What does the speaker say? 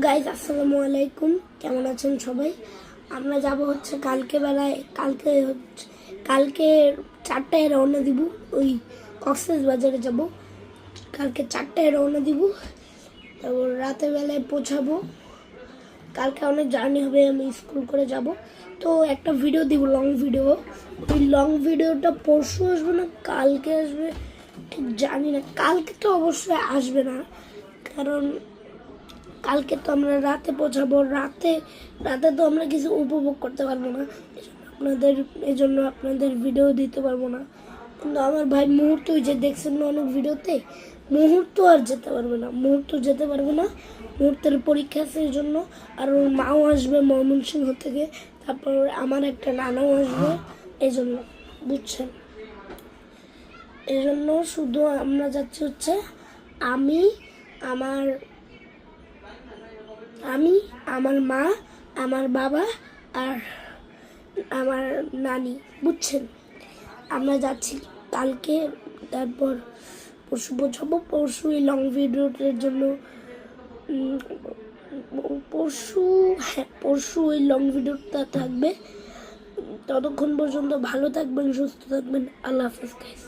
Guys আসসালামু আলাইকুম, কেমন আছেন সবাই? আমরা যাব হচ্ছে কালকে 4টায় রওনা দিব। ওই কক্সবাজারে যাব। কালকে 4টায় রওনা দিব, তারপর রাতের বেলায় পৌঁছাবো। কালকে অনেক জার্নি হবে, আমি স্কুল করে যাব। তো একটা ভিডিও দিব, লং ভিডিও। ওই লং ভিডিওটা পরশু আসবে না কালকে আসবে ঠিক জানি না। কালকে তো অবশ্যই আসবে না, কারণ কালকে তো আমরা রাতে পৌঁছাবো। রাতে তো আমরা কিছু উপভোগ করতে পারবো না, এই জন্য আপনাদের ভিডিও দিতে পারবো না। কিন্তু আমার ভাই মুহূর্ত, যে দেখছেন না অনেক ভিডিওতে, মুহূর্ত যেতে পারবে না। মুহূর্তের পরীক্ষা আছে, এই জন্য। আর ওর মাও আসবে ময়মনসিংহ থেকে, তারপর আমার একটা নানাও আসবে, এই জন্য, বুঝছেন? এই জন্য শুধু আমরা যাচ্ছি হচ্ছে আমি, আমার মা, আমার বাবা আর আমার নানি, বুঝছেন? আমরা যাচ্ছি কালকে, তারপর পরশু পৌঁছাবো। পরশু এই লং ভিডিওটার জন্য পরশু ওই লং ভিডিওটা থাকবে। ততক্ষণ পর্যন্ত ভালো থাকবেন, সুস্থ থাকবেন। আল্লাহ হাফেজ গাইস।